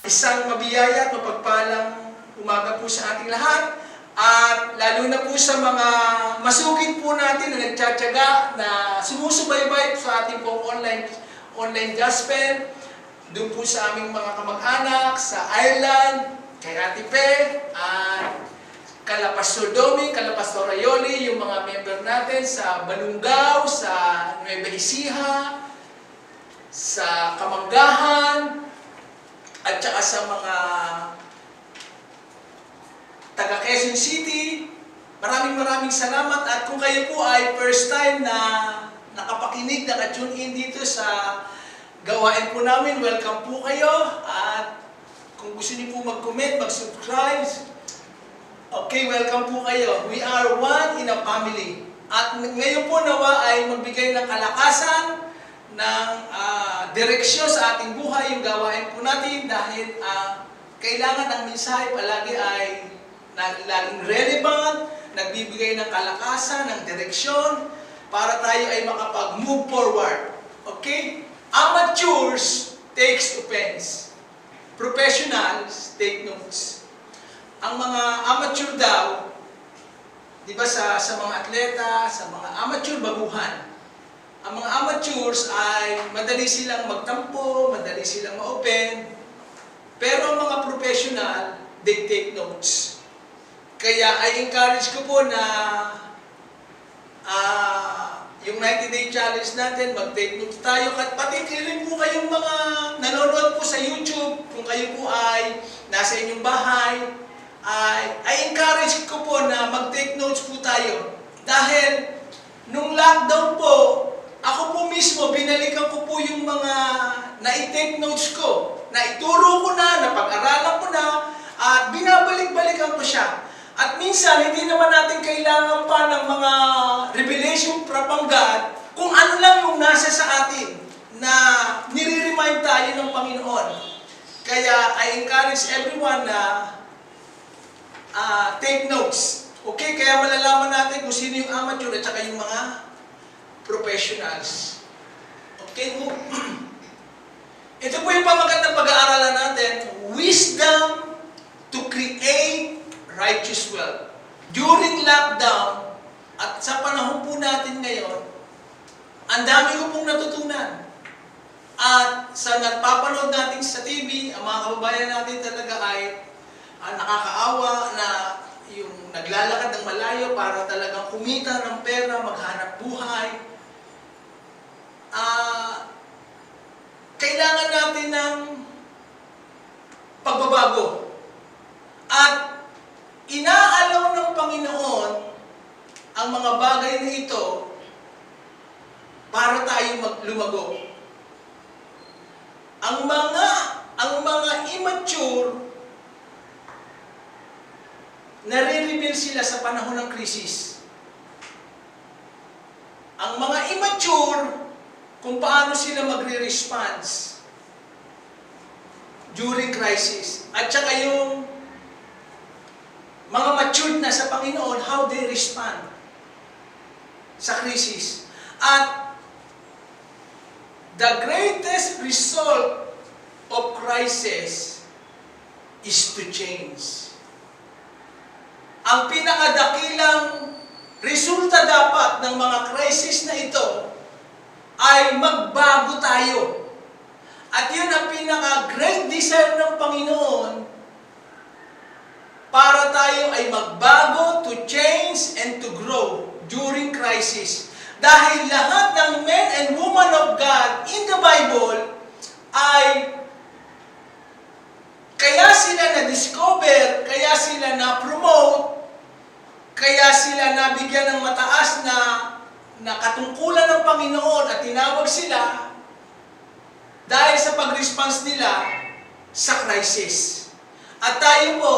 Isang mabiyaya at mapagpalang umaga po sa ating lahat at lalo na po sa mga masugid po natin na nagtsatsaga na sumusubaybay sa ating pong online gospel, doon po sa aming mga kamag-anak sa Ireland, kay Ate Pe, at kala Pastor Domi, kala Pastor Rayoli, yung mga member natin sa Balungaw, sa Nueva Ecija, sa Kamanggahan, at saka sa mga taga Quezon City. Maraming salamat. At kung kayo po ay first time na nakapakinig, naka-tune in dito sa gawain po namin, welcome po kayo. At kung gusto niyo po mag-comment, mag-subscribe, okay, welcome po kayo. We are one in a family. At ngayon po nawa ay magbigay ng kalakasan, ng direksyon sa ating buhay, yung gawain po natin dahil kailangan ang mensahe palagi ay laging relevant, nagbibigay ng kalakasan, ng direksyon para tayo ay makapag-move forward. Okay? Amateurs takes offense. Professionals take notes. Ang mga amateur daw, di ba sa mga atleta, sa mga amateur baguhan, ang mga amateurs ay madali silang magtampo, madali silang ma-open, pero ang mga professional, they take notes. Kaya I encourage ko po na yung 90-day challenge natin, mag-take notes tayo. At pati rin po kayong mga nanonood po sa YouTube, kung kayo po ay nasa inyong bahay, I encourage ko po na mag-take notes po tayo. Dahil nung lockdown po, ako po mismo, binalikan ko po yung mga na-take notes ko. Naituro ko na, napag-aralan ko na, at binabalik-balikan ko siya. At minsan, hindi naman natin kailangan pa ng mga revelation from God kung ano lang yung nasa sa atin na nire-remind tayo ng Panginoon. Kaya I encourage everyone na take notes. Okay? Kaya malalaman natin kung sino yung amateur at saka yung mga professionals. Okay? Ito po yung pamagat ng pag-aaralan natin, wisdom to create righteous wealth. During lockdown, at sa panahon po natin ngayon, ang dami ko pong natutunan. At sa nagpapanood natin sa TV, ang mga kababayan natin talaga ay nakakaawa na yung naglalakad ng malayo para talagang kumita ng pera, maghanap buhay. Kailangan natin ng pagbabago. At inaalaw ng Panginoon ang mga bagay na ito para tayo lumago. Ang mga immature, nare-reveal sila sa panahon ng krisis. Ang mga immature, kung paano sila magre-response during crisis. At saka yung mga matured na sa Panginoon, how they respond sa crisis. At the greatest result of crisis is to change. Ang pinakadakilang resulta dapat ng mga crisis na ito ay magbago tayo. At yun ang pinaka-great desire ng Panginoon para tayo ay magbago, to change, and to grow during crisis. Dahil lahat ng men and women of God in the Bible ay kaya sila na-discover, kaya sila na-promote, kaya sila nabigyan ng mataas na katungkulan ng Panginoon at tinawag sila dahil sa pag-response nila sa crisis. At tayo po,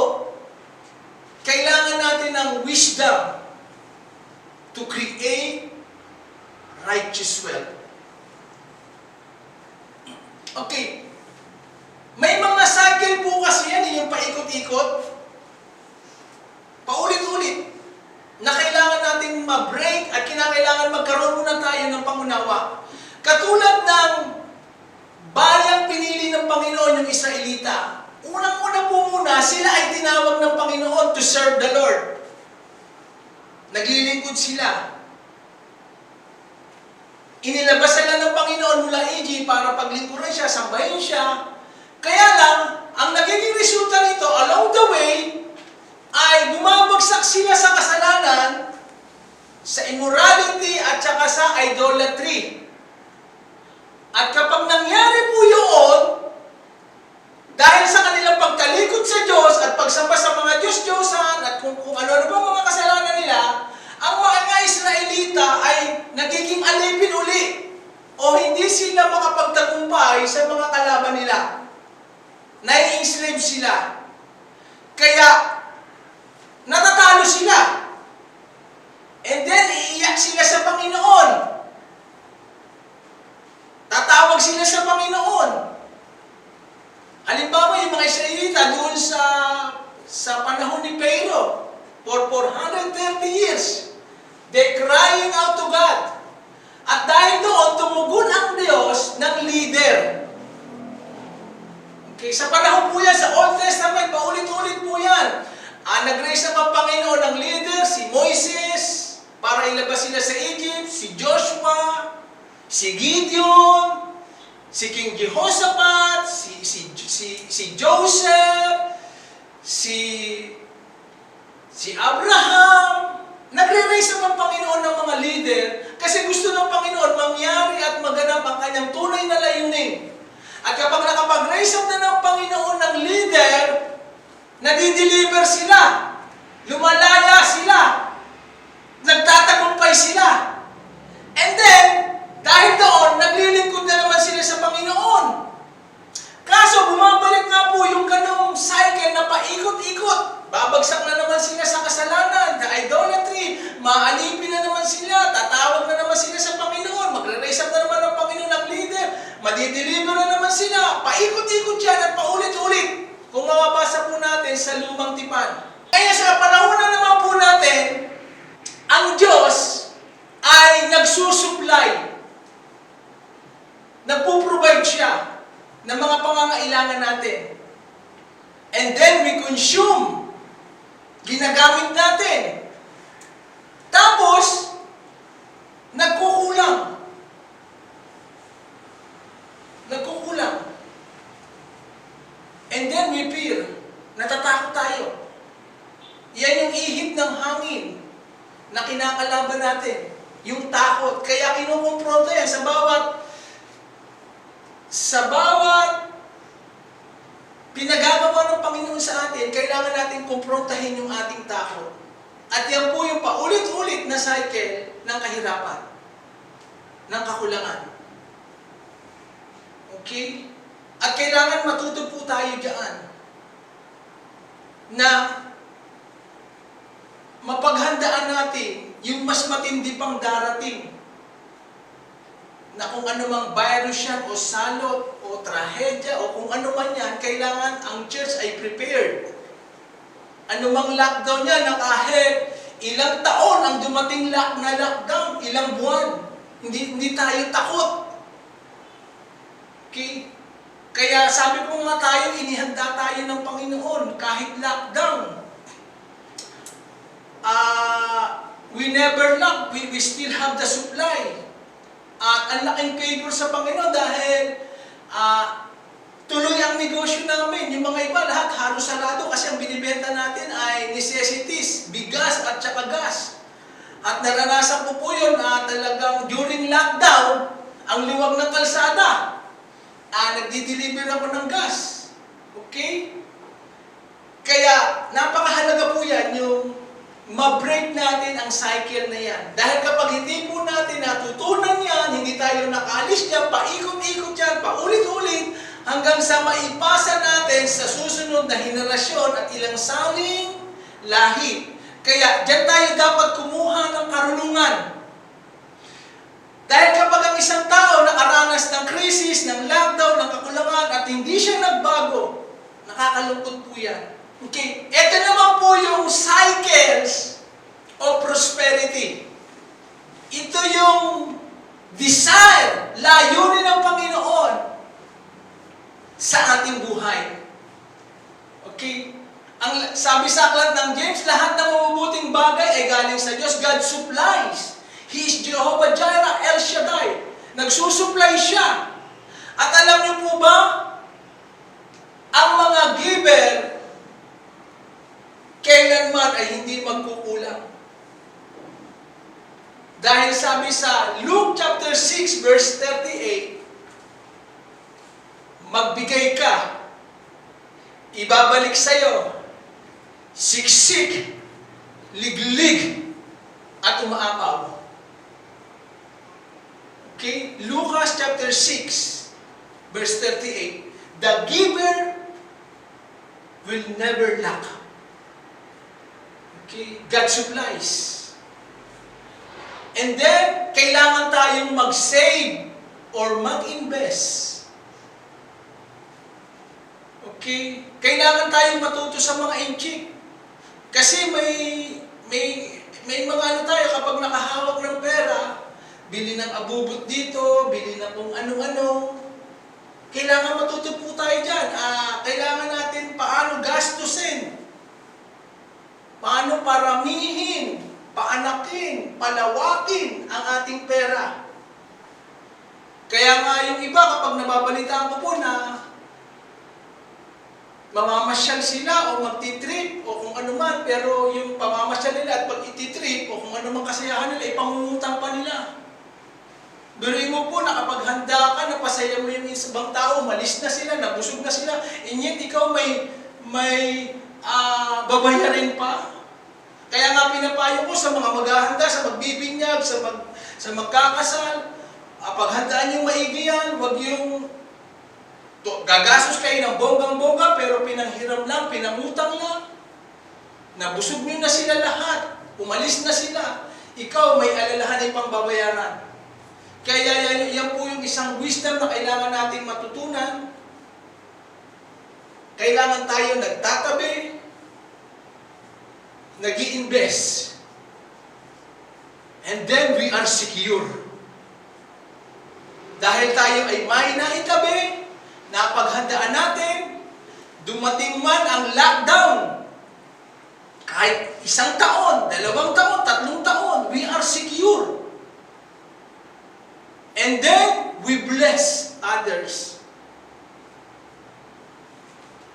kailangan natin ng wisdom to create righteous wealth. Okay. May mga cycle po kasi yan, yung paikot-ikot, paulit-ulit, na kailangan natin ma-break at kinakailangan magkaroon muna tayo ng pangunawa. Katulad ng bayang pinili ng Panginoon yung Israelita, Unang-una po muna, sila ay tinawag ng Panginoon to serve the Lord. Naglilingkod sila. Inilabas sila ng Panginoon mula Egypt para paglingkuran siya, sambahin siya. Kaya lang, ang nagiging resulta nito, along the way, ay bumabagsak sila sa kasalanan, sa immorality at saka sa idolatry. At kapag nangyari po yun, dahil sa kanilang pagtalikod sa Diyos at pagsamba sa mga Diyos-Diyosan at kung ano-ano bang mga kasalanan nila, ang mga Israelita ay nagiging alipin uli o hindi sila makapagtagumpay sa mga kalaban nila. Nai-enslave sila. Kaya, natatalo sila. And then, iiyak sila sa Panginoon. Tatawag sila sa Panginoon. Halimbawa, yung mga Israelita doon sa panahon ni Pharaoh, for 430 years, they crying out to God. At dahil doon, tumugon ang Diyos ng leader. Okay, sa panahon po yan, sa Old Testament, paulit-ulit po yan. Nag-raise ang Panginoon ng leader, si Moises, para ilabas sila sa Egypt, si Joshua, si Gideon, si King Jehoshaphat, si Joseph, si Abraham. Nagre-raise ang Panginoon ng mga leader kasi gusto ng Panginoon mangyari at maganap ang kanyang tunay na layunin. At kapag nakapag-raise up na ng Panginoon ng leader, nadideliver sila, lumalaya sila, nagtatagumpay sila. And then, dahil doon, naglilingkod na naman sila sa Panginoon. Kaso, bumabalik nga po yung ganong cycle na paikot-ikot. Babagsak na naman sila sa kasalanan, the idolatry, maalipin na naman sila, tatawag na naman sila sa Panginoon, magre-raise up na naman ng Panginoon ang leader, madideliver na naman sila, paikot-ikot yan at paulit-ulit. Kung mababasa po natin sa Lumang Tipan. Kaya sa panahon na naman po natin, ang Diyos ay nagsusupply, nagpo-provide siya ng mga pangangailangan natin. And then we consume. Ginagamit natin. Tapos, nagkukulang. Nagkukulang. And then we fear. Natatakot tayo. Yan yung ihip ng hangin na kinakalaban natin. Yung takot. Kaya kinukumpronta yan sa bawat pinagagawa ng Panginoon sa atin, kailangan natin kumprontahin yung ating takot. At yan po yung paulit-ulit na cycle ng kahirapan, ng kakulangan. Okay? At kailangan matuto po tayo diyan na mapaghandaan natin yung mas matindi pang darating na kung ano mang virus yan o salot o trahedya o kung ano man yan, kailangan ang church ay prepared. Ano mang lockdown yan na kahit ilang taon ang dumating na lockdown, ilang buwan, hindi tayo takot. Okay? Kaya sabi ko nga tayo, inihanda tayo ng Panginoon kahit lockdown. We never lack, we still have the supply. At ang laking favor sa Panginoon dahil tuloy ang negosyo namin. Yung mga iba, lahat halos sarado kasi ang binibenta natin ay necessities, bigas at saka gas. At naranasan ko po yun talagang during lockdown, ang liwag ng kalsada. Nagdi-deliver ako ng gas. Okay? Kaya, napakahalaga po yan yung ma-break natin ang cycle na yan. Dahil kapag hindi po natin natutunan yan, hindi tayo nakalis dyan, paikot-ikot yan, paulit-ulit, hanggang sa maipasa natin sa susunod na henerasyon at ilang saling lahi. Kaya, dyan tayo dapat kumuha ng karunungan. Dahil kapag ang isang tao nakaranas ng krisis, ng lockdown, ng kakulangan, at hindi siya nagbago, nakakalungkot po yan. Okay, ito naman po yung cycles of prosperity. Ito yung desire, layunin ng Panginoon sa ating buhay. supplies. He is Jehovah Jireh, El Shaddai. Nagsusupply siya. At alam niyo po ba, ang mga giver, kailanman ay hindi magkukulang. Dahil sabi sa Luke chapter 6 verse 38, magbigay ka, ibabalik sa'yo, siksik, liglig, at umaapaw. Okay? Lucas chapter 6 verse 38, the giver will never lack. Okay? God supplies. And then, kailangan tayong mag-save or mag-invest. Okay? Kailangan tayong matuto sa mga inchik. Kasi may mga ano tayo, kapag nakahawak ng pera, bili ng abubot dito, bili ng kung ano-ano. Kailangan matuto po tayo dyan. Kailangan natin paano gastusin. Paano paramihin, paanakin, palawakin ang ating pera. Kaya nga yung iba, kapag nababalitaan ko po na mamamasyal sila o magtitrip o kung ano man, pero yung pamamasyal nila at pag ititrip o kung ano man kasayahan nila, ipangungutang pa nila. Biruin mo po na kapag handa ka, napasaya mo yung ibang tao, malis na sila, nabusog na sila, inyet ikaw may babayarin pa. Kaya nga pinapayo ko sa mga maghahanda, sa magbibinyag, sa magkakasal, paghandaan yung maigi yan, huwag yung gagastos kayo ng bonggang-bongga, pero pinanghiram lang, pinangutang lang. Nabusog nyo na sila lahat, umalis na sila, ikaw may alalahanin pang babayaran. Kaya yan po yung isang wisdom na kailangan nating matutunan. Kailangan tayo nagtatabi, nag-i-invest, and then we are secure. Dahil tayo ay may naitabi, napaghandaan natin, dumating man ang lockdown, kahit 1 taon, 2 taon, 3 taon, we are secure. And then, we bless others.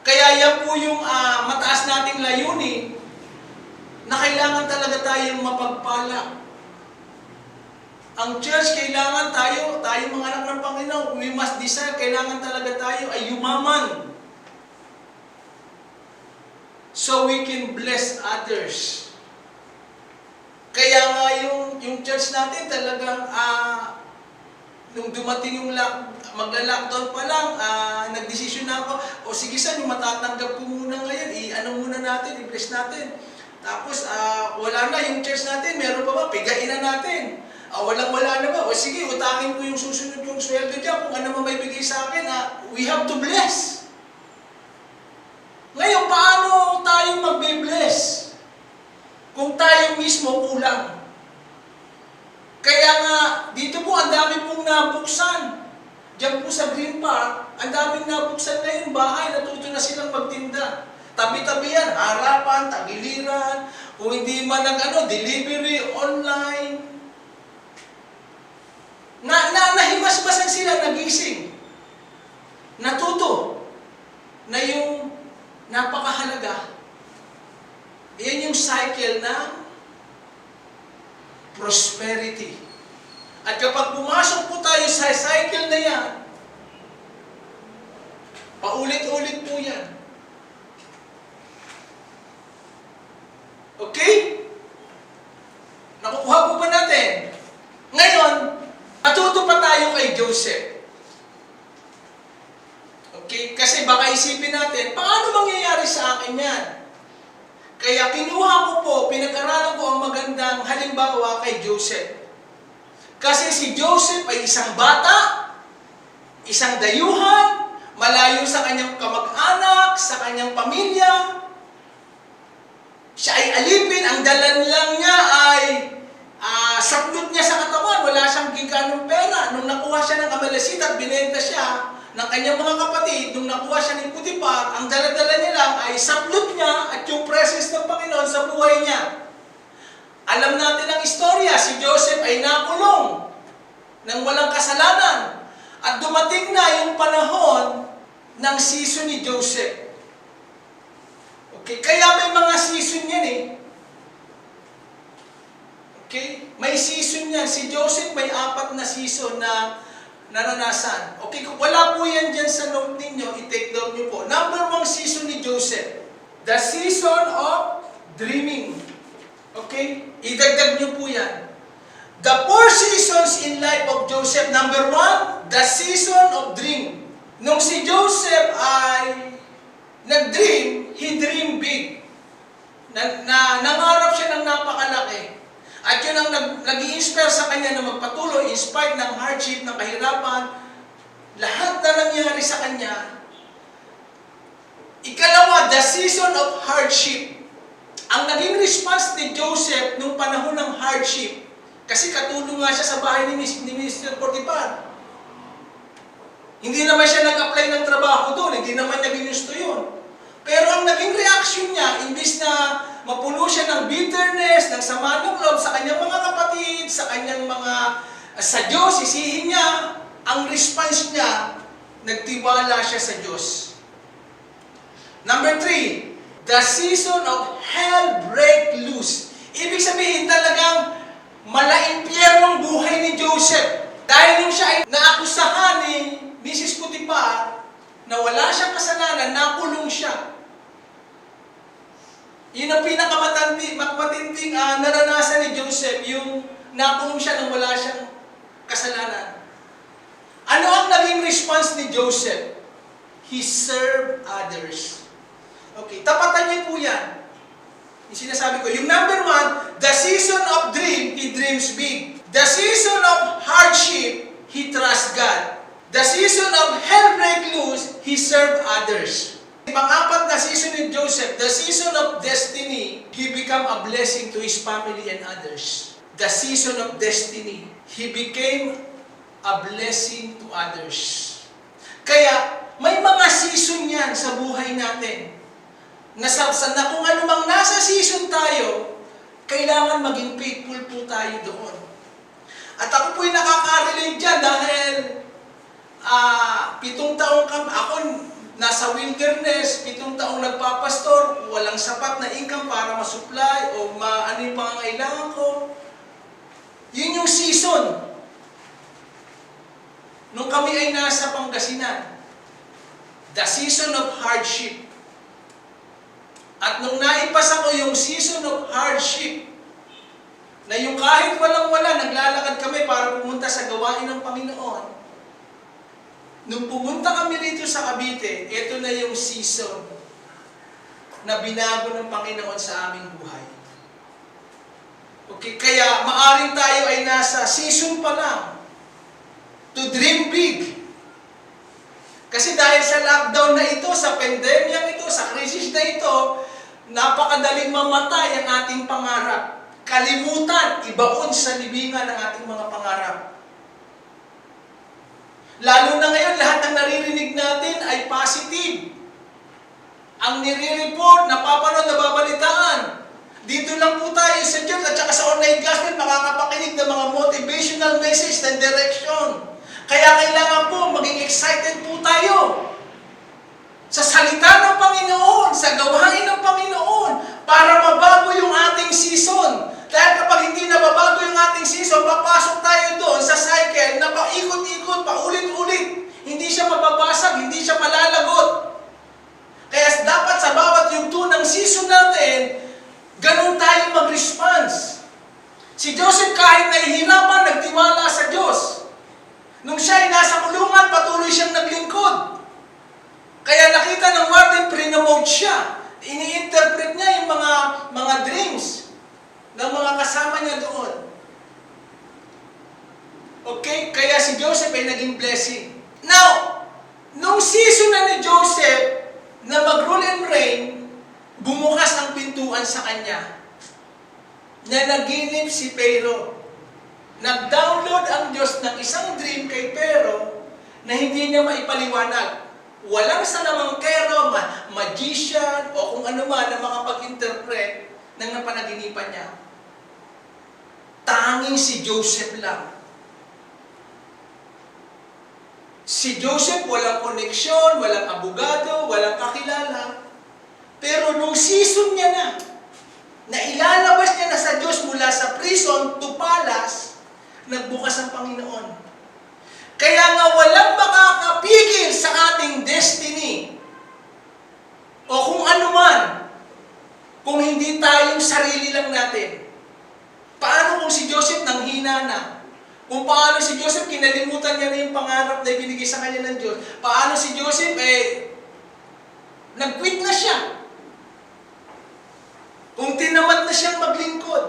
Kaya yan po yung mataas nating layunin na kailangan talaga tayong mapagpala. Ang church, kailangan tayo mga anak ng Panginoon, we must desire, kailangan talaga tayo ay yumaman. So we can bless others. Kaya nga yung church natin talagang nung dumating yung magla-lockdown pa lang, nagdesisyon na ako, o sige saan, yung matatanggap ko muna ngayon, ano muna natin, i-bless natin. Tapos, wala na yung church natin, meron pa ba, pigain na natin. Walang-wala na ba, o sige, utangin ko yung susunod yung sweldo dyan, kung ano may bigay sa akin, we have to bless. Ngayon, paano tayo magbe-bless? Kung tayo mismo kulang. Kaya nga, dito po, ang dami pong nabuksan. Diyan po sa Green Park, ang daming nabuksan ngayon bahay, natuto na silang magtinda. Tabi-tabi yan, harapan, tagiliran, kung hindi man delivery, online. Nahimasmasan sila, nagising. Natuto na yung napakahalaga. Yan yung cycle ng prosperity. At kapag pumasok po tayo sa cycle na yan, paulit-ulit po yan. Okay? Nakukuha po ba natin? Ngayon, matuto pa tayo kay Joseph. Okay? Kasi baka isipin natin, paano mangyayari sa akin yan? Kaya kinuha ko po, pinag-aralan ko ang magandang halimbawa kay Joseph. Kasi si Joseph ay isang bata, isang dayuhan, malayo sa kanyang kamag-anak, sa kanyang pamilya. Siya ay alipin, ang dalan lang niya ay saplot niya sa katawan, wala siyang giganong pera. Nung nakuha siya ng Amalesit at binenta siya ng kanyang mga kapatid, nung nakuha siya ni Putipar, ang dala-dala niya lang ay saplot niya at yung presence ng Panginoon sa buhay niya. Alam natin ang istorya, si Joseph ay nakulong ng walang kasalanan. At dumating na yung panahon ng season ni Joseph. Okay, kaya may mga season yan eh. Okay, may season yan. Si Joseph may 4 na season na naranasan. Okay, kung wala po yan dyan sa note ninyo, i-take down nyo po. Number 1 season ni Joseph, the season of dreaming. Okay, idagdag nyo po yan. The 4 seasons in life of Joseph. Number 1, the season of dream. Nung si Joseph ay nag-dream, he dreamed big. Nangarap siya ng napakalaki. At yun ang nag-i-inspire sa kanya na magpatuloy in spite ng hardship, ng kahirapan, lahat na nangyari sa kanya. Ikalawa, the season of hardship. Ang naging response ni Joseph nung panahon ng hardship, kasi katulong nga siya sa bahay ni Mr. Potiphar. Hindi naman siya nag-apply ng trabaho doon, hindi naman niya ginusto yun. Pero ang naging reaction niya, imbis na mapuno siya ng bitterness, ng sama ng loob sa kanyang mga kapatid, sa kanyang sa Diyos, sisihin niya, ang response niya, nagtiwala siya sa Diyos. Number 3, the season of hell break loose. Ibig sabihin talagang malaimpyernong buhay ni Joseph. Dahil nung siya ay naakusahan ni Mrs. Potiphar na wala siyang kasalanan, nakulong siya. Yun ang pinakamatinding naranasan ni Joseph, yung nakulong siya nang wala siyang kasalanan. Ano ang naging response ni Joseph? He served others. Okay, tapatan niyo po yan. Yung sinasabi ko, yung number 1, the season of dream, he dreams big. The season of hardship, he trusts God. The season of hell break loose, he served others. Pang-4 na season ni Joseph, the season of destiny, he became a blessing to his family and others. The season of destiny, he became a blessing to others. Kaya, may mga season yan sa buhay natin. Na kung ano mang nasa season tayo, kailangan maging faithful po tayo doon. At ako po'y nakaka-relate dyan dahil 7 taong ako nasa wilderness, 7 taong nagpapastor, walang sapat na income para masupply o ano yung pangangailangan ko. Yun yung season. Nung kami ay nasa Pangasinan, the season of hardship. At nung naipas ako yung season of hardship, na yung kahit walang-wala, naglalakad kami para pumunta sa gawain ng Panginoon. Nung pumunta kami rito sa Cavite, ito na yung season na binago ng Panginoon sa aming buhay. Okay, kaya maaring tayo ay nasa season pa lang to dream big. Kasi dahil sa lockdown na ito, sa pandemya ito, sa crisis na ito, napakadaling mamatay ang ating pangarap. Kalimutan, ibaon sa libingan ng ating mga pangarap. Lalo na ngayon, lahat ng naririnig natin ay positive. Ang nire-report, napapanood, nababalitaan. Dito lang po tayo sa church at saka sa online gospel, makakapakinig ng mga motivational message and direction. Kaya kailangan po maging excited po tayo sa salita ng Panginoon, sa gawain ng Panginoon, para mabago yung ating season. Dahil kapag hindi nababago yung ating season, papasok tayo doon sa cycle na paikot-ikot, paulit-ulit. Hindi siya mababasag, hindi siya malalagot. Kaya dapat sa bawat yugto ng season natin, ganun tayo mag-response. Si Joseph kahit nahihirapan, nagtiwala sa Diyos. Nung siya ay nasa kulungan, patuloy siyang naglingkod. Kaya nakita ng warden, prinomote siya. Ini-interpret niya yung mga dreams ng mga kasama niya doon. Okay? Kaya si Joseph ay naging blessing. Now, nung season na ni Joseph na mag-rule and reign, bumukas ang pintuan sa kanya. Na naginip si Pharaoh. Nag-download ang Diyos ng isang dream kay Pharaoh na hindi niya maipaliwanag. Walang salamangkero, magician, o kung ano man na makapag-interpret ng napanaginipan niya. tanging si Joseph lang. Si Joseph walang koneksyon, walang abogado, walang kakilala. Pero nung season niya na ilalabas niya na sa Diyos mula sa prison to palace, nagbukas ang Panginoon. Kaya nga walang makakapigil sa ating destiny o kung ano man, kung hindi tayong sarili lang natin. Paano kung si Joseph nanghina na? Kung paano si Joseph kinalimutan niya na yung pangarap na ibinigay sa kanya ng Diyos? Paano si Joseph nag-quit na siya? Kung tinamad na siyang maglingkod?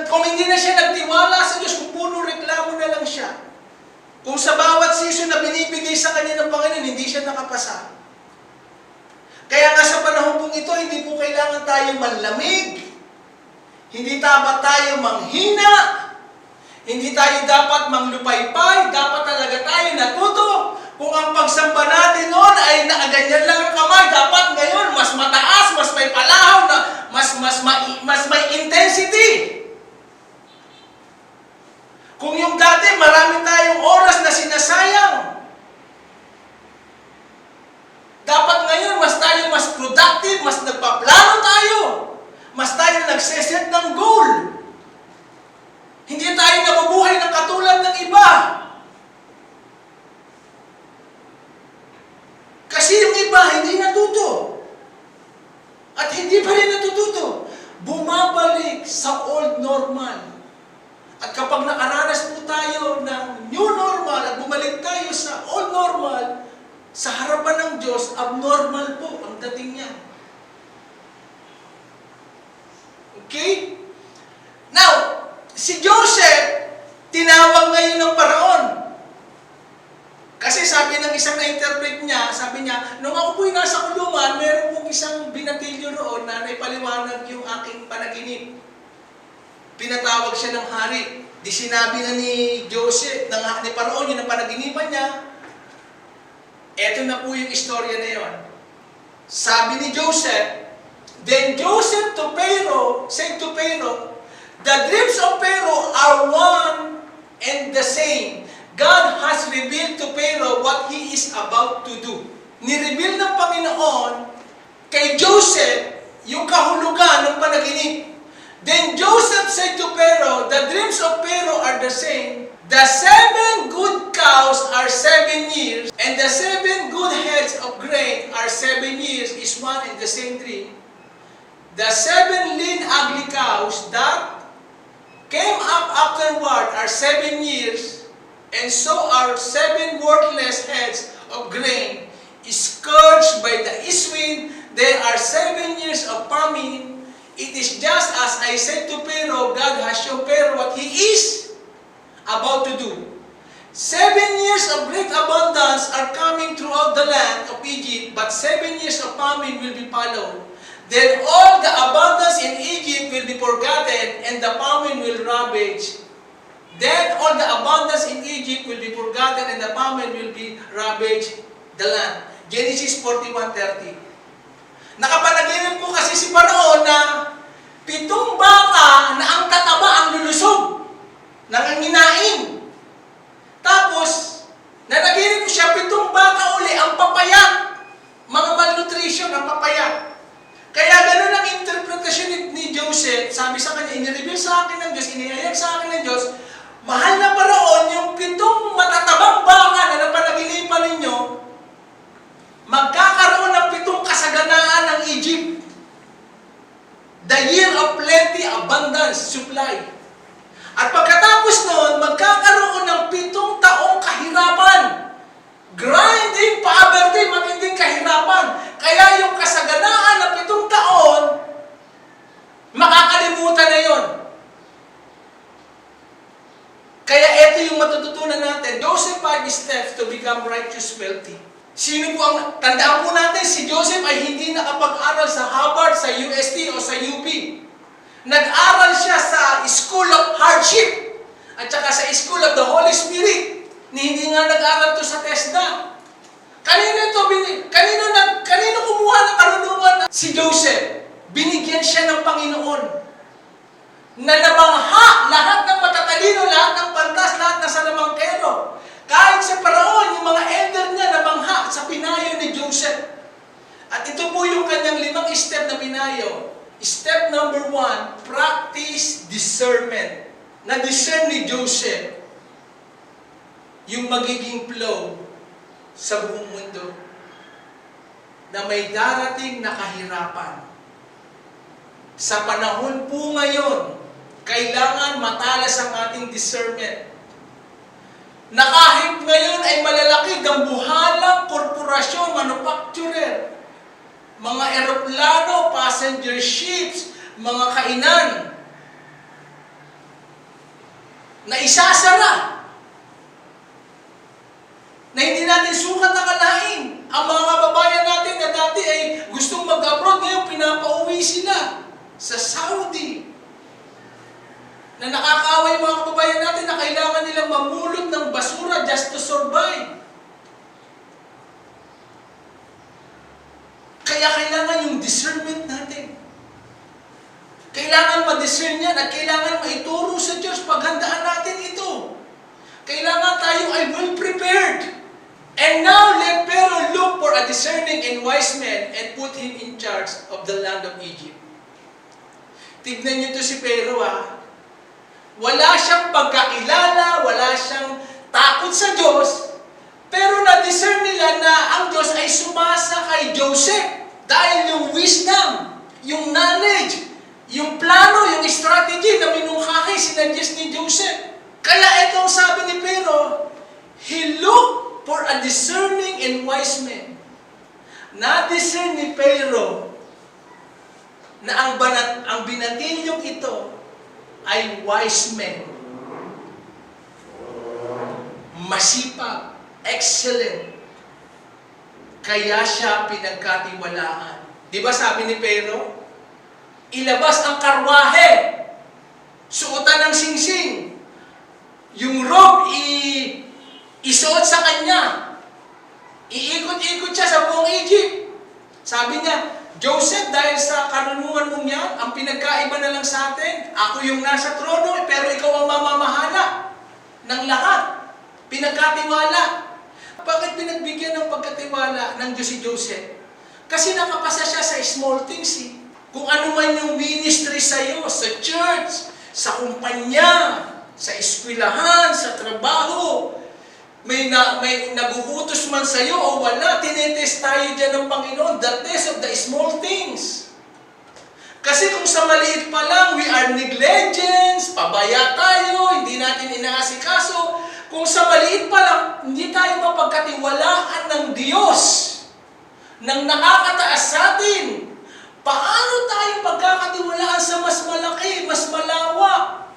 Kung hindi na siya nagtiwala sa Diyos, kung puro reklamo na lang siya? Kung sa bawat season na binibigay sa kanya ng Panginoon, hindi siya nakapasa? Kaya nga sa panahon pong ito, hindi po kailangan tayo manlamig. Hindi dapat tayo manghina. Hindi tayo dapat manglupaypay. Dapat talaga tayo natuto. Kung ang pagsamba natin noon ay nakaganyan lang ang kamay, dapat ngayon mas mataas, mas may palahaw, mas may intensity. Kung yung dati marami tayong oras na sinasayang, dapat ngayon mas productive, mas nagpaplano tayo. Mas tayo nagseset ng goal. Hindi tayo nabubuhay ng katulad ng iba. Kasi yung iba hindi natuto. At hindi pa rin natututo. Bumabalik sa old normal. At kapag nakaranas po tayo ng new normal at bumalik tayo sa old normal, sa harapan ng Diyos, abnormal po ang dating niya. Okay? Now, si Joseph, tinawag ngayon ng Paraon. Kasi sabi ng isang na-interpret niya, sabi niya, nung ako po'y nasa kulungan, meron pong isang binatilyo roon na naipaliwanag yung aking panaginip. Pinatawag siya ng hari. Di sinabi na ni Joseph, ni Paraon, yun ang panaginipan niya. Eto na po yung istorya na yun. Sabi ni Joseph, then Joseph to Pharaoh said to Pharaoh, the dreams of Pharaoh are one and the same. God has revealed to Pharaoh what he is about to do. Nireveal ng Panginoon kay Joseph yung kahulugan ng panaginip. Then Joseph said to Pharaoh, the dreams of Pharaoh are the same. The 7 good cows are 7 years, and the 7 good heads of grain are 7 years, is one and the same dream. The 7 lean ugly cows that came up afterward are 7 years, and so are 7 worthless heads of grain, scourged by the east wind. There are 7 years of famine. It is just as I said to Pharaoh, God has shown Pharaoh what he is about to do. 7 years of great abundance are coming throughout the land of Egypt, but 7 years of famine will be followed. Then all the abundance in Egypt will be forgotten, and the famine will ravage. Then all the abundance in Egypt will be forgotten, and the famine will be ravage the land. Genesis 41:30. Nakapanaginip ko kasi si Paraon na 7 baka na ang tataba ang lulusog, nanganginain. Tapos, nanaginip ko siya, 7 baka uli ang papayat. Mga malnutrition ang papayat. Kaya ganun ang interpretasyon ni Joseph. Sabi sa kanya, inireveal sa akin ng Diyos, inihayag sa akin ng Diyos, mahal na Paraon, yung 7 matatabang baka na napanaginipan ninyo, magkakaroon ng 7 kasaganaan ng Egypt. The year of plenty, abundance, supply. At pagkatapos noon, magkakaroon ng 7 taong kahirapan. Grinding poverty, matinding kahirapan. Kaya yung kasaganaan na 7 taon, makakalimutan na yon. Kaya ito yung matututunan natin. Those 5 steps to become righteous wealthy. Sino po ang, tandaan po natin, si Joseph ay hindi nakapag-aral sa Harvard, sa UST o sa UP. Nag-aral siya sa School of Hardship at saka sa School of the Holy Spirit. Hindi nga nag-aral to sa TESDA. Kanino kumuha ng karunungan? Si Joseph. Binigyan siya ng Panginoon. na namangha lahat ng matatalino, lahat ng pantas, lahat ng salamangkero. Kahit sa Paraon, yung mga elder niya namangha sa pinayo ni Joseph. At ito po yung kanyang 5 step na pinayo. Step number 1, practice discernment. Na-discern ni Joseph yung magiging flow sa buong mundo na may darating na kahirapan. Sa panahon po ngayon, kailangan matalas ang ating discernment. Na kahit ngayon ay malalaki, dambuhalang korporasyon, manufacturer, mga eroplano, passenger ships, mga kainan, na isasara, na hindi natin sukat akalain. Ang mga kababayan natin na dati ay gustong mag-abroad, ngayon pinapauwi sila sa Saudi. Na nakakaaway mga kababayan natin na kailangan nilang mamulot ng basura just to survive. Kaya kailangan yung discernment natin. Kailangan ma-discern yan at kailangan maituro sa Diyos. Paghandaan natin ito. Kailangan tayo ay well prepared. And now let Pharaoh look for a discerning and wise man and put him in charge of the land of Egypt. Tignan niyo to si Pharaoh Wala siyang pagkakilala, wala siyang takot sa Diyos, pero na-discern nila na ang Diyos ay sumasa kay Joseph dahil yung wisdom, yung knowledge, yung plano, yung strategy na minungkahi sinadjust ni Joseph. Kaya itong sabi ni Pharaoh, he looked for a discerning and wise man. Na-discern ni Pharaoh na ang binatilyong ito ay wise men. Masipag, excellent. Kaya siya pinagkatiwalaan. Di ba sabi ni Pharaoh? Ilabas ang karwahe, suotan ng singsing, yung robe isuot sa kanya, iikot-ikot siya sa buong Egypt. Sabi niya, Joseph, dahil sa karunungan mong yan, ang pinagkaiba na lang sa atin, ako yung nasa trono, pero ikaw ang mamamahala ng lahat. Pinagkatiwala. Bakit pinagbigyan ng pagkatiwala ng Diyos si Joseph? Kasi nakapasa siya sa small things. Kung ano man yung ministry sa iyo, sa church, sa kumpanya, sa eskwelahan, sa trabaho, may naguutos man sa iyo o wala, tinetest tayo dyan ng Panginoon, the test of the small things. Kasi kung sa maliit pa lang, we are negligence, pabaya tayo, hindi natin inaasikaso. Kung sa maliit pa lang, hindi tayo mapagkatiwalaan ng Diyos, ng nakakataas sa atin. Paano tayo pagkakatiwalaan sa mas malaki, mas malawak?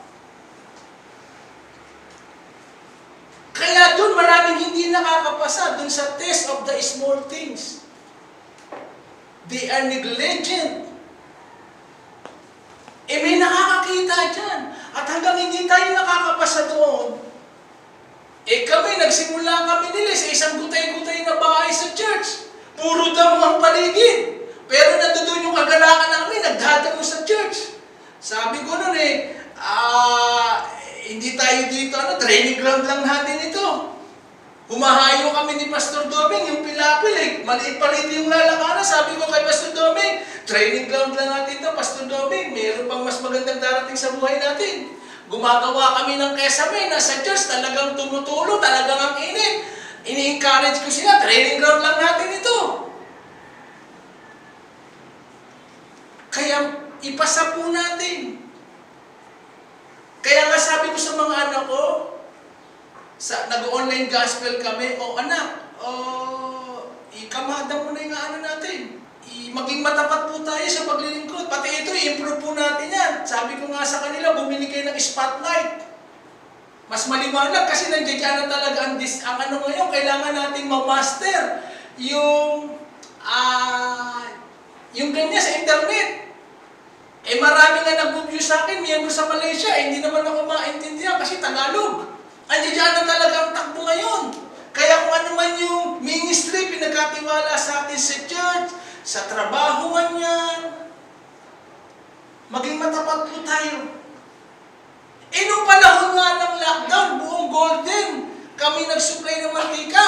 Kaya doon maraming hindi nakakapasa doon sa test of the small things. They are negligent. May nakakakita dyan. At hanggang hindi tayo nakakapasa doon, nagsimula kami nila sa isang gutay-gutay na bahay sa church. Puro damo ang paligid. Pero nandoon yung kagalakan namin, nagdadamo sa church. Sabi ko nun hindi tayo dito, training ground lang natin ito. Humahayo kami ni Pastor Doming, yung pilapil maliit-palit yung lalakaran. Sabi ko kay Pastor Doming, training ground lang natin ito, Pastor Doming. Mayroon pang mas magandang darating sa buhay natin. Gumagawa kami ng kesame, nasa church, talagang tumutulo, talagang ang init. Ini-encourage ko sila, training ground lang natin ito. Kaya ipasa po natin. Kaya nga sabi ko sa mga anak ko, nag-online gospel kami, anak, ikamada mo na yung natin. Maging matapat po tayo sa paglilingkod. Pati ito, i-improve po natin yan. Sabi ko nga sa kanila, bumili kayo ng spotlight. Mas maliwanag kasi nandiyan na talaga ang ngayon, kailangan natin ma-master yung ganyan sa internet. Marami nga nag-view sa akin, miyembro sa Malaysia, hindi naman ako maintindihan kasi Tagalog. Andiyan na talaga ang takbo ngayon. Kaya kung ano man yung ministry, pinagkatiwala sa atin sa church, sa trabaho man yan, maging matapat po tayo. Nung panahon nga ng lockdown, buong Golden, kami nag-supply ng mantika.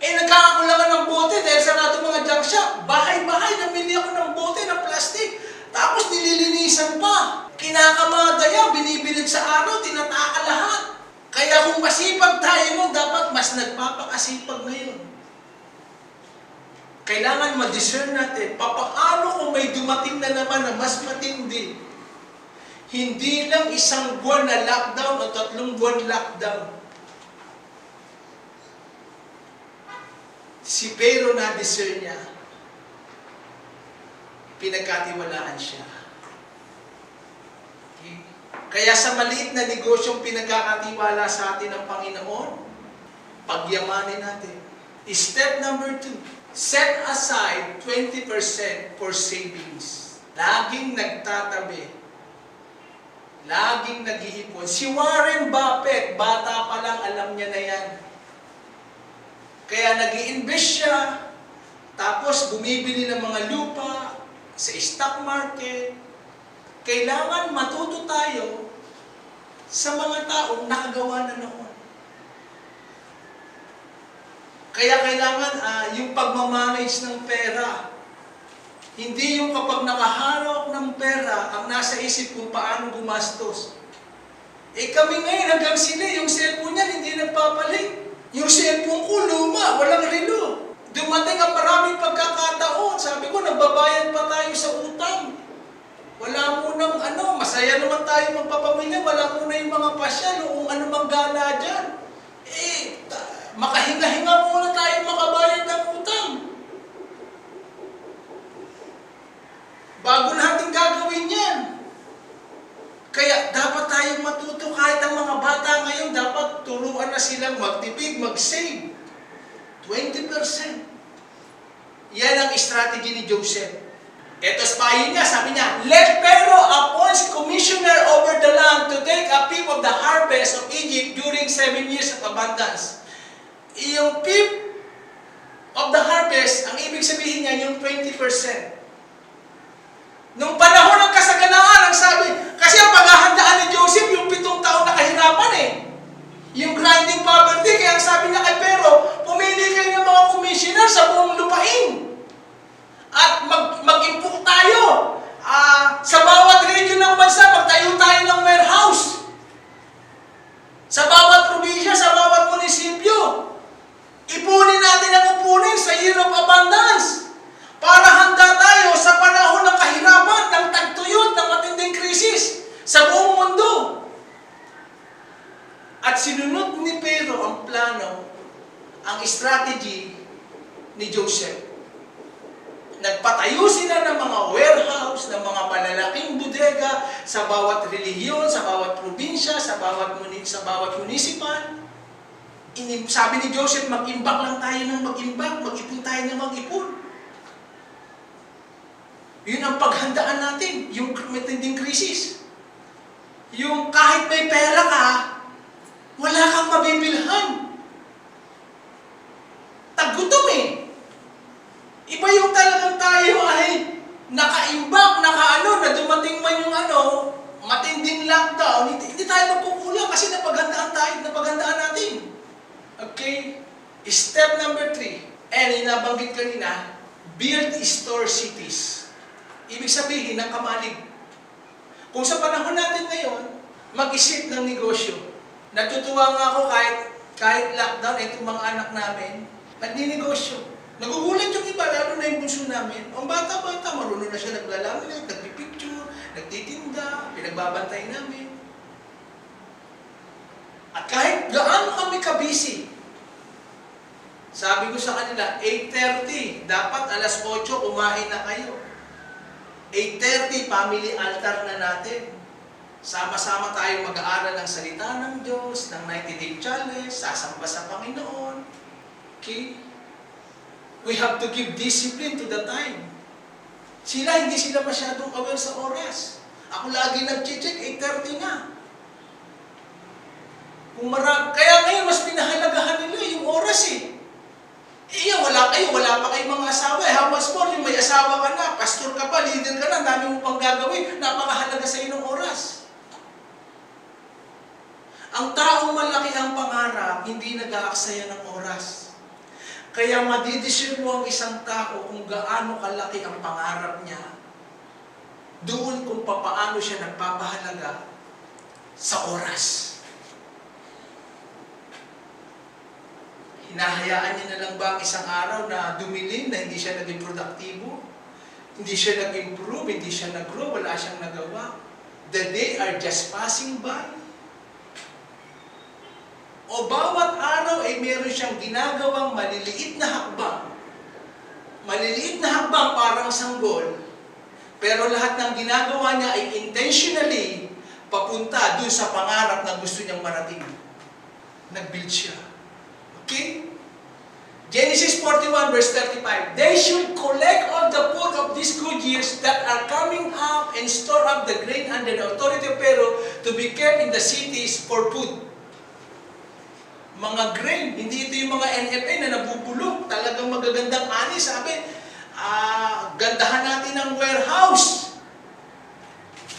Nagkakakulangan ng bote dahil sarado mga junk shop. Bahay-bahay, namili ako ng bote ng plastic. Tapos nililinisan pa. Kinakamada yan, binibilid sa araw, tinataka lahat. Kaya kung masipag tayo nun, dapat mas nagpapakasipag ngayon. Kailangan ma-discern natin, papaano kung may dumating na naman na mas matindi? Hindi lang 1 buwan na lockdown o 3 buwan lockdown. Si Pero na-discern niya, pinagkatiwalaan siya. Okay? Kaya sa maliit na negosyong pinagkakatiwala sa atin ng Panginoon, pagyamanin natin. Step number 2, set aside 20% for savings. Laging nagtatabi. Laging nag-iipon. Si Warren Buffett, bata pa lang, alam niya na yan. Kaya nag-i-invest siya, tapos bumibili ng mga lupa sa stock market. Kailangan matuto tayo sa mga taong nakagawa na noon. Kaya kailangan yung pagmamanage ng pera. Hindi yung kapag nakaharap ng pera, ang nasa isip kung paano gumastos. Kami ngayon hanggang sila, yung cellphone niyan hindi nagpapalit. Yung cellphone ko luma, walang relo. Dumating ang maraming pagkakataon. Sabi ko, nagbabayad pa tayo sa utang. Wala munang masaya naman tayo magpapamilya, wala muna yung mga pasyal o kung ano mang gala dyan. Makahinga-hinga muna tayo makabayad ng utang. Bago natin gagawin yan. Kaya dapat tayong matuto kahit ang mga bata ngayon, dapat turuan na silang magtipid, mag-save. 20%. Yan ang strategy ni Joseph. Ito sa payo niya, sabi niya, let Pharaoh appoints commissioner over the land to take a fifth of the harvest of Egypt during 7 years of abundance. Yung fifth of the harvest, ang ibig sabihin niya, yung 20%. Nung panahon ng kasaganaan, ang sabi, kasi ang paghahandaan ni Joseph, yung 7 taon na kahirapan Yung grinding poverty, kaya ang sabi niya kay Pharaoh, pumili kayo ng mga commissioner sa buong lupain. At mag-impok tayo. Sa bawat region ng bansa, magtayo tayo ng warehouse. Sa bawat probinsya, sa bawat munisipyo. Ipunin natin ang upunin sa year of abundance. Para handa tayo sa panahon ng kahirapan, ng tagtuyot, ng matinding krisis sa buong mundo. At sinunod ni Pharaoh ang plano, ang strategy ni Joseph. Nagpatayo sila ng mga warehouse, ng mga malalaking bodega sa bawat relihiyon, sa bawat probinsya, sa bawat municipal. Sabi ni Joseph, mag-imbak lang tayo ng mag-imbak, mag-ipon tayo ng mag-ipon. Yun ang paghandaan natin, yung matinding krisis. Yung kahit may pera ka, wala kang mabibilhan. Tagutom Iba yung talagang tayo ay nakaimbak, na dumating man yung matinding lockdown, hindi tayo magkukulang kasi napaghandaan natin. Okay? Step number 3, nabanggit kanina, build store cities. Ibig sabihin ng kamalig. Kung sa panahon natin ngayon, mag-isip ng negosyo. Natutuwa nga ako kahit lockdown, itong mga anak namin, nagninegosyo. Nagugulat yung iba, lalo na yung bunso namin. Ang bata-bata, marunong na siya naglalaminate, nagpipicture, nagtitinda, pinagbabantay namin. At kahit gaano kami kabisi, sabi ko sa kanila, 8:30, dapat 8:00 kumain na kayo. 8:30, family altar na natin. Sama-sama tayo mag-aaral ng salita ng Diyos, ng 90-day challenge, sasamba sa Panginoon. Okay? We have to give discipline to the time. Hindi sila masyadong aware sa oras. Ako lagi nag-check, 8:30 nga. Kaya ngayon, mas pinahalagahan nila yung oras wala pa kayong mga asawa How much more, yung may asawa ka na, pastor ka pa, leader ka na, dami mo pang gagawin, napakahalaga sa inong oras. hindi nag-aaksaya ng oras. Kaya madidiscern mo ang isang tao kung gaano kalaki ang pangarap niya doon kung papaano siya nagpapahalaga sa oras. Hinahayaan niya na lang ba ang isang araw na dumilim, na hindi siya naging produktibo? Hindi siya nag-improve, hindi siya nag-grow, wala siyang nagawa. The day are just passing by. O bawat araw ay meron siyang ginagawang maliliit na hakbang. Maliliit na hakbang parang sanggol. Pero lahat ng ginagawa niya ay intentionally papunta dun sa pangarap na gusto niyang marating. Nag-build siya. Okay? Genesis 41 verse 35, they should collect all the food of these good years that are coming up and store up the grain under the authority of Pharaoh to be kept in the cities for food. Mga grain, hindi ito yung mga NFA na nabubulok, talagang magagandang ani. Sabi, gandahan natin ang warehouse.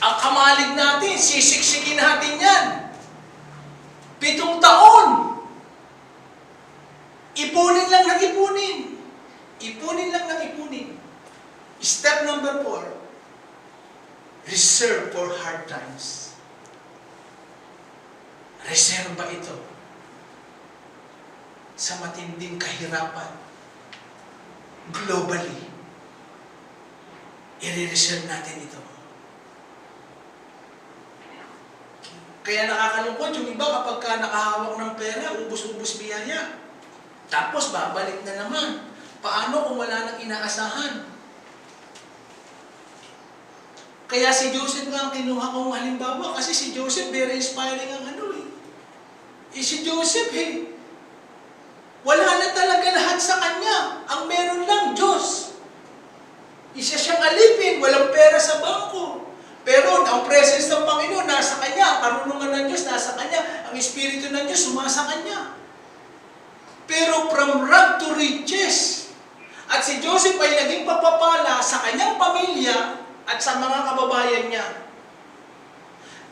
Ang kamalig natin, sisiksikin natin yan. 7 taon. Ipunin lang ng ipunin. Ipunin lang ng ipunin. Step number 4, reserve for hard times. Reserva ito sa matinding kahirapan. Globally, i-reserve natin ito. Kaya nakakalungkot yung iba kapag nakahawak ng pera, ubus-ubus biyaya. Tapos babalik na naman. Paano kung wala nang inaasahan? Kaya si Joseph nga ang kinuha kong halimbawa, kasi si Joseph very inspiring ang si Joseph wala na talaga lahat sa kanya. Ang meron lang, Diyos. Isa siyang alipin, walang pera sa bangko. Pero ang presence ng Panginoon nasa kanya, ang karunungan ng Diyos nasa kanya, ang Espiritu ng Diyos sumasa kanya. Pero from rag to riches. At si Joseph ay naging papapala sa kanyang pamilya at sa mga kababayan niya.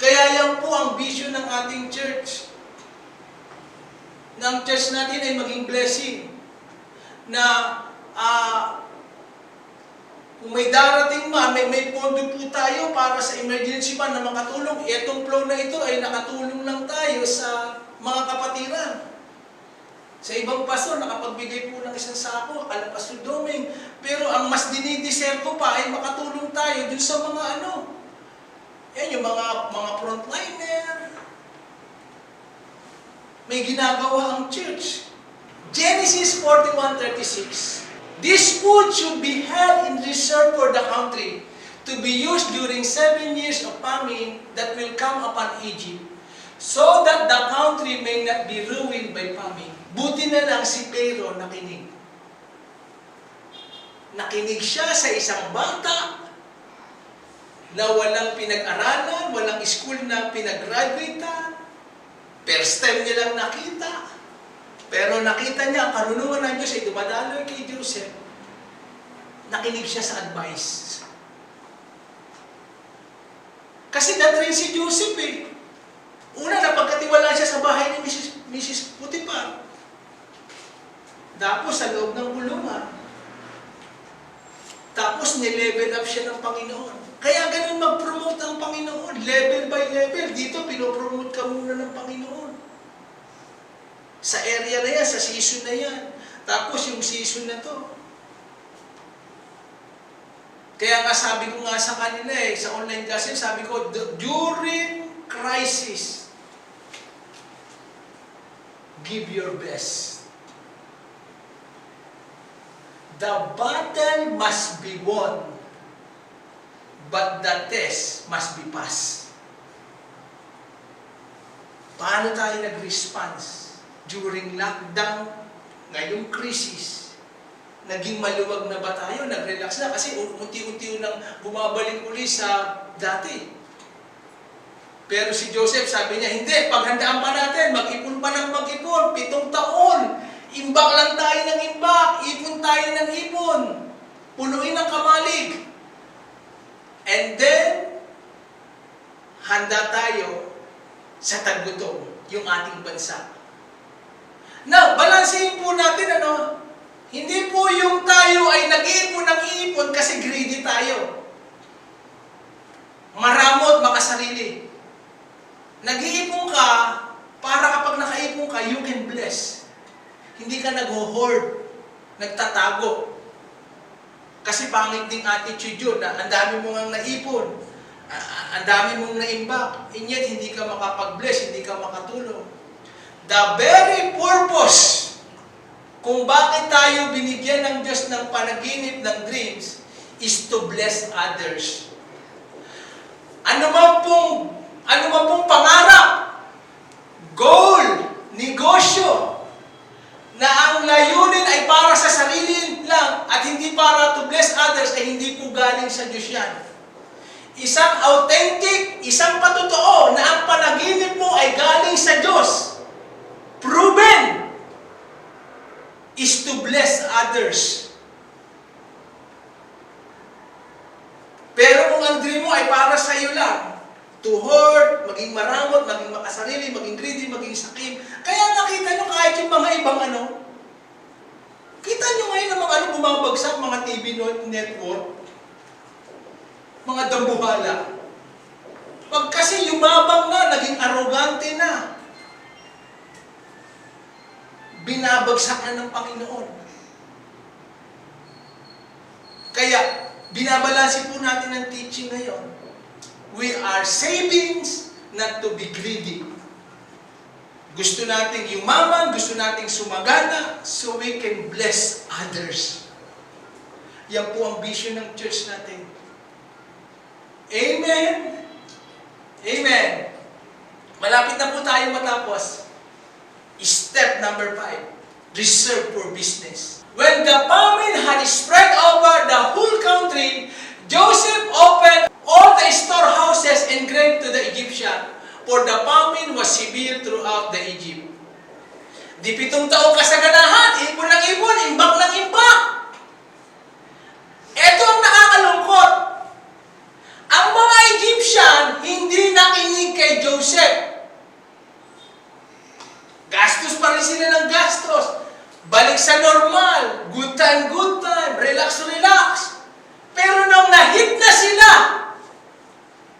Kaya yan po ang vision ng ating church. Ng church natin ay maging blessing. Na kung may darating man, may pondo po tayo para sa emergency man na makatulong. Itong flow na ito ay nakatulong lang tayo sa mga kapatiran. Sa ibang pastor, nakapagbigay po ng isang sako, ala Pastor Doming. Pero ang mas dinideserve ko pa ay makatulong tayo dun sa mga yan yung mga frontliner. May ginagawa ang church. Genesis 41:36. This food should be held in reserve for the country, to be used during 7 years of famine that will come upon Egypt, so that the country may not be ruined by famine. Buti na lang si Pharaoh nakinig. Nakinig siya sa isang bata na walang pinag-aralan, walang school na pinag-graduatean. First time niya lang nakita. Pero nakita niya ang karunungan ng Diyos ay dumadaloy kay Joseph. Nakinig siya sa advice. Kasi na-train si Joseph Una, napagkatiwalaan siya sa bahay ni Mrs. Potiphar. Tapos sa loob ng kulungan. Tapos nilevel up siya ng Panginoon. Kaya ganun mag-promote ang Panginoon. Level by level. Dito, pinopromote ka muna ng Panginoon. Sa area na yan, sa season na yan. Tapos yung season na to. Kaya nga sabi ko nga sa kanila sa online class, sabi ko, during crisis, give your best. The battle must be won, but the test must be passed. Paano tayo nag-response during lockdown, ngayong crisis? Naging maluwag na ba tayo? Nag-relax na? Kasi unti-unti nang bumabalik uli sa dati. Pero si Joseph, sabi niya, hindi, paghandaan pa natin, mag-ipon pa ng mag-ipon, 7 taon. Imbak lang tayo ng imbak, ipon tayo ng ipon. Punuin ang kamalig. And then, handa tayo sa tagutom, yung ating bansa. Now, balansehin po natin, hindi po yung tayo ay nag-iipon ng iipon kasi greedy tayo. Maramot, makasarili. Nag-iipon ka para kapag nakaipon ka, you can bless. Hindi ka nag-hoard, nagtatago. Kasi pangit ding attitude yun, na ang dami mong ang naipon, ang dami mong naimbak, and yet hindi ka makapag-bless, hindi ka makatulong. The very purpose kung bakit tayo binigyan ng Diyos ng panaginip, ng dreams, is to bless others. Ano man pong pangarap, goal, negosyo, na ang layunin ay para sa sarili lang at hindi para to bless others, ay hindi po galing sa Diyos yan. Isang authentic, isang patotoo na ang panaginip mo ay galing sa Diyos, proven, is to bless others. Pero kung ang dream mo ay para sa iyo lang, to hoard, maging maramot, maging makasarili, maging greedy, maging sakim, kaya nakita nyo kahit yung mga ibang kita nyo ngayon ang mga bumabagsak, mga TV network, mga dambuhala. Pag kasi yumabang na, naging arrogante na, binabagsak na ng Panginoon. Kaya, binabalansin po natin ang teaching ngayon. We are savings, not to be greedy. Gusto nating yumaman, gusto nating sumagana, so we can bless others. Yan po ang vision ng church natin. Amen? Amen. Malapit na po tayo matapos. Step number 5, reserve for business. When the famine had spread over the whole country, Joseph opened all the storehouses and grain to the Egyptian, for the famine was severe throughout the Egypt. 7 taong kasaganahan, ipon ng ipon, imbak ng imbak. Ito ang nakakalungkot. Ang mga Egyptian hindi nakinig kay Joseph. Gastos pa rin sila ng gastos. Balik sa normal. Good time, relax. Pero nang nahit na sila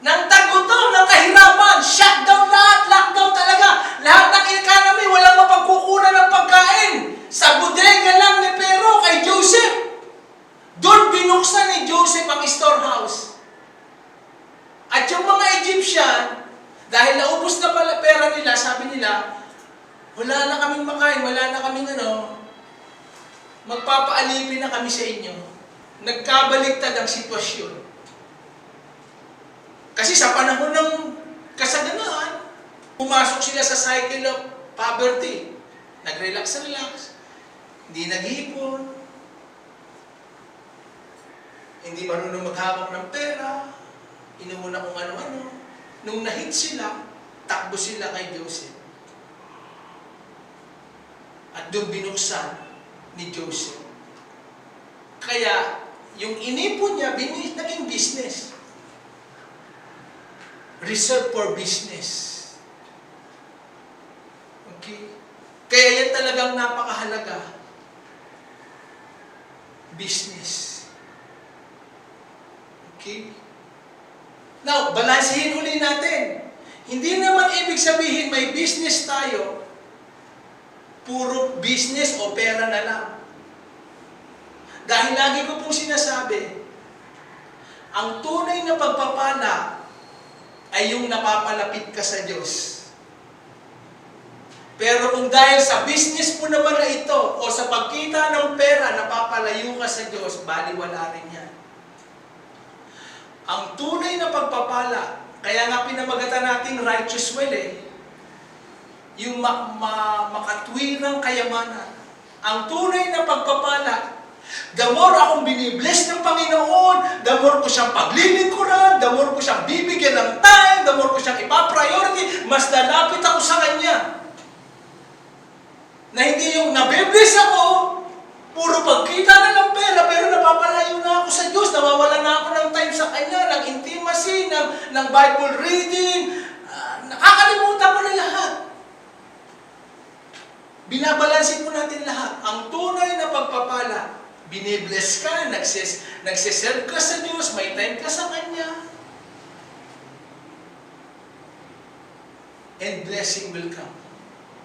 ng tagutom, ng kahirapan, shutdown lahat, lockdown talaga. Lahat ng economy, walang mapagkukunan ng pagkain. Sa bodega lang ni Pero kay Joseph. Doon binuksan ni Joseph ang storehouse. At yung mga Egyptian, dahil naubos na pala pera nila, sabi nila, wala na kaming makain, wala na kaming magpapaalipin na kami sa inyo. Nagkabaliktad ang sitwasyon. Kasi sa panahon ng kasaganaan, pumasok sila sa cycle of poverty. Nag-relax, hindi nag-iipon, hindi marunong maghawak ng pera, inuuna kung ano-ano. Nung nahit sila, takbo sila kay Joseph. At doon binuksan ni Joseph. Kaya, yung inipon niya, naging business. Reserve for business. Okay? Kaya yan talagang napakahalaga. Business. Okay? Now, balansehin uli natin. Hindi naman ibig sabihin may business tayo, puro business o pera na lang. Dahil lagi ko pong sinasabi, ang tunay na pagpapala ay yung napapalapit ka sa Diyos. Pero kung dahil sa business mo naman na ito, o sa pagkita ng pera, napapalayo ka sa Diyos, baliwala rin yan. Ang tunay na pagpapala, kaya nga pinamagatan nating righteous will yung makatwirang kayamanan. Ang tunay na pagpapala, the more akong binibless ng Panginoon, the more ko siyang paglilingkuran, the more ko siyang bibigyan ng time, the more ko siyang ipapriority, mas lalapit ako sa Kanya. Na hindi yung nabibless ako, puro pagkita na ng pera, pero napapalayo na ako sa Diyos, nawawala na ako ng time sa Kanya, ng intimacy, ng Bible reading, nakakalimutan ko na lahat. Binabalansin po natin lahat. Ang tunay na pagpapala, binibless ka, nagsiserve ka sa Diyos, may time ka sa Kanya. And blessing will come.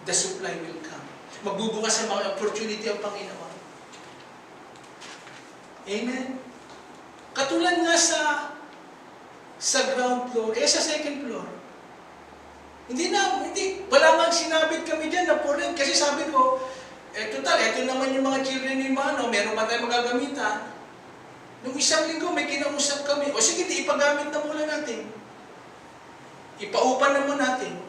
The supply will come. Magbubukas sa mga opportunity ang Panginoon. Amen? Katulad nga sa ground floor, sa second floor. Wala nga sinabit kami dyan na for rent. Kasi sabi ko, total, ito naman yung mga children ni Mano, meron pa tayong magagamitan. Nung isang linggo, may kinausap kami. O sige, ipagamit na muna natin. Ipaupan naman natin.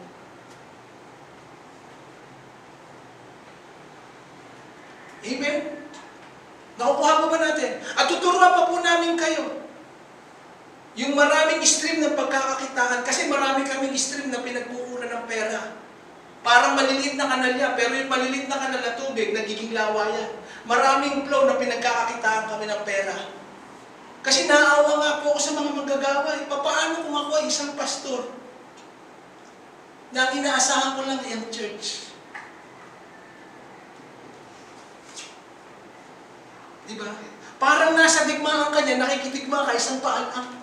Amen? Nakukuha pa ba natin? At tuturuan pa po namin kayo. Yung maraming stream ng pagkakakitaan, kasi marami kaming stream na pinagkukunan ng pera. Parang maliliit na kanalya, pero yung maliliit na kanal na tubig, nagiging lawayan. Maraming flow na pinagkakakitaan kami ng pera. Kasi naawa nga po ako sa mga manggagawa. Paano kung ako ay isang pastor na ang inaasahan ko lang ay ang church? Diba? Parang nasa digmaan ka niya, nakikitigma ka, isang paan ang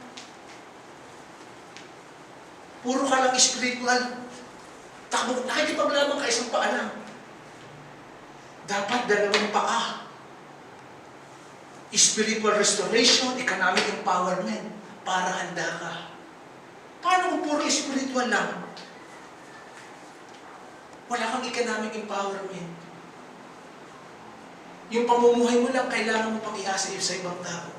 puro ka lang spiritual. Takbo, nakikipaglaban ka, isang paa lang. Dapat dalawang paa. Spiritual restoration, economic empowerment, para handa ka. Paano kung puro spiritual lang? Wala kang economic empowerment. Yung pamumuhay mo lang, kailangan mo pang iasa sa ibang tao.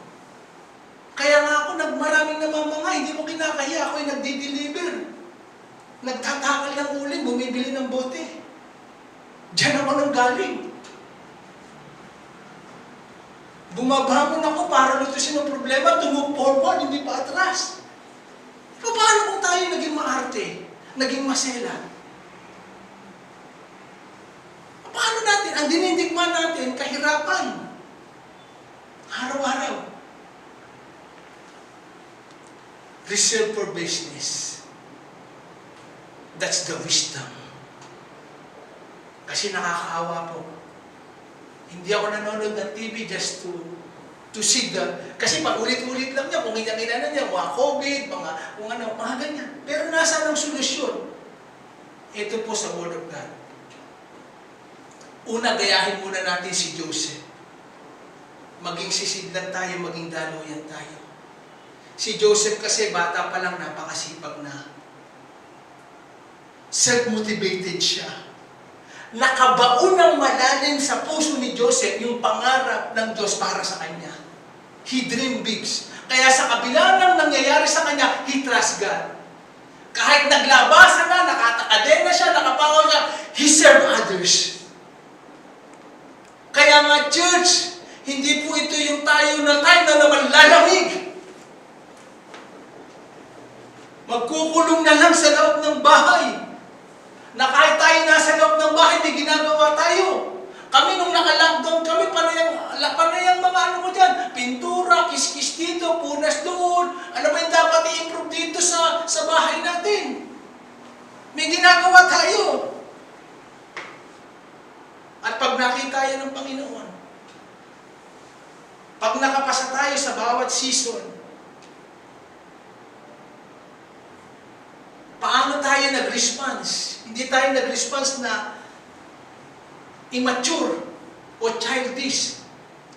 Kaya nga ako, maraming namamanga, hindi mo kinakaya, ako ay nagdi-deliver. Nagtatakal ng uling, bumibili ng bote. Diyan naman ang galing. Bumabangon ako para lutusin ang problema, tumove forward, hindi pa atras. Paano kung tayo naging maarte, naging masela? Paano natin, ang dinindigman natin, kahirapan. Araw-araw. Reserve for business. That's the wisdom. Kasi nakakaawa po. Hindi ako nanonood ng TV just to see kasi pag ulit-ulit lang niya, kung kinakinanan niya, mga COVID, mga ganyan. Pero nasa ng solusyon? Ito po sa Word of God. Una, gayahin muna natin si Joseph. Maging sisidlan tayo, maging daluyan tayo. Si Joseph kasi bata pa lang, napakasipag na. Self-motivated siya. Nakabaon ng malalim sa puso ni Joseph yung pangarap ng Diyos para sa kanya. He dreamed big. Kaya sa kabila ng nangyayari sa kanya, he trusts God. Kahit naglabasan na, nakatakadena siya, nakapangaw siya, he served others. Kaya nga, church, hindi po ito yung tayo na naman lalamig. Magkukulong na lang sa loob ng bahay. Na kahit tayo nasa loob ng bahay, may ginagawa tayo. Kami nung naka-lockdown kami, panayang mga ano mo dyan, pintura, kiskis dito, punas doon. Ano ba yung dapat i-improve dito sa bahay natin? May ginagawa tayo. At pag nakita yan ng Panginoon, pag nakapasa tayo sa bawat season, paano tayo nag-response? Hindi tayo nag-response na immature o childish.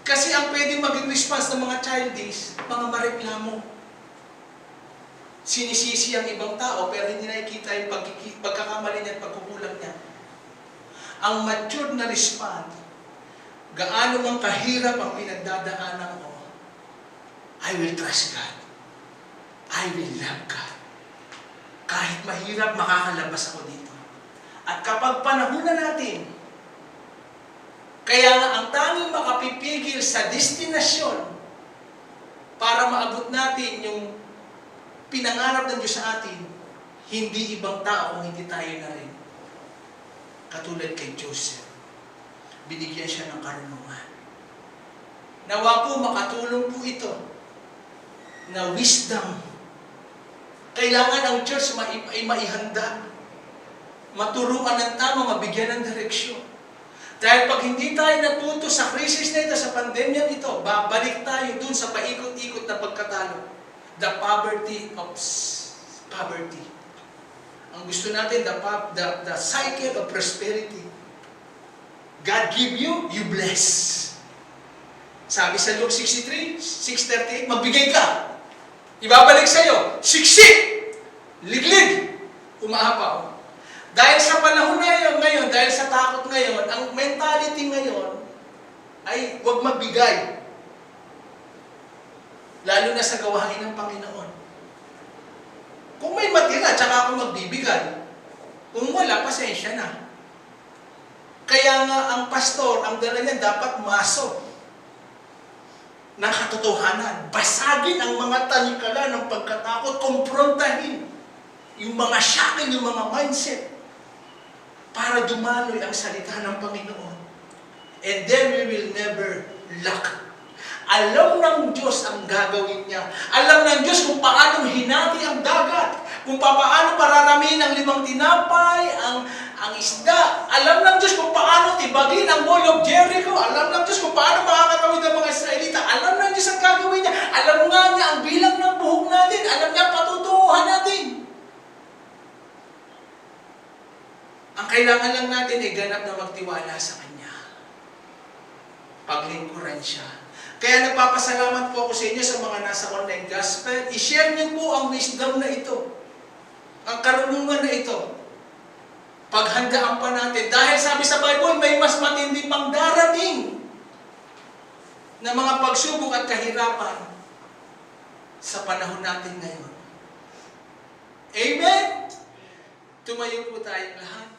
Kasi ang pwedeng maging response ng mga childish, mga mareklamo. Sinisisi ang ibang tao pero hindi nakikita yung pagkakamali niya at pagkukulang niya. Ang mature na response, gaano mang kahirap ang pinagdadaanan ko, I will trust God. I will love God. Kahit mahirap, makakalabas ako dito. At kapag panahon na natin, kaya nga ang tanging makapipigil sa destinasyon para maabot natin yung pinangarap ng Diyos sa atin, hindi ibang tao kung hindi tayo na rin. Katulad kay Joseph, binigyan siya ng karunungan. Nawa po makatulong po ito na wisdom. Kailangan ang church ay maihanda, maturuan ng tama, mabigyan ng direksyon. Dahil pag hindi tayo natuto sa krisis na ito, sa pandemya ito, babalik tayo dun sa paikot-ikot na pagkatalo. The poverty of poverty. Ang gusto natin, the cycle of prosperity. God give you, you bless. Sabi sa Luke 63, 6:38, magbigay ka. Ibabalik sa'yo, siksik, liglig, umaapaw. Dahil sa panahon na ngayon, dahil sa takot ngayon, ang mentality ngayon ay huwag magbigay. Lalo na sa gawain ng Panginoon. Kung may matira, tsaka ako magbibigay. Kung wala, pasensya na. Kaya nga ang pastor, ang dala niya dapat maso ng katotohanan. Basagin ang mga tanikala ng pagkatakot, kumprontahin yung mga shackle, yung mga mindset, para dumaloy ang salita ng Panginoon. And then we will never lack. Alam ng Diyos ang gagawin niya. Alam ng Diyos kung paano hinati ang dagat. Kung paano pararamihin ang 5 tinapay, ang isda. Alam ng Diyos kung paano tibagin ang wall of Jericho. Alam ng Diyos kung paano makakatawid ang mga Israelita. Alam ng Diyos ang gagawin niya. Alam nga niya ang bilang ng buhok natin. Alam niya patutunguhan natin. Ang kailangan lang natin ay ganap na magtiwala sa Kanya. Paglingkuran siya. Kaya nagpapasalamat po ako sa inyo sa mga nasa online gospel. I-share niyo po ang wisdom na ito. Ang karunungan na ito. Paghandaan pa natin. Dahil sabi sa Bible, may mas matindi pang darating na mga pagsubok at kahirapan sa panahon natin ngayon. Amen? Tumayo po tayong lahat.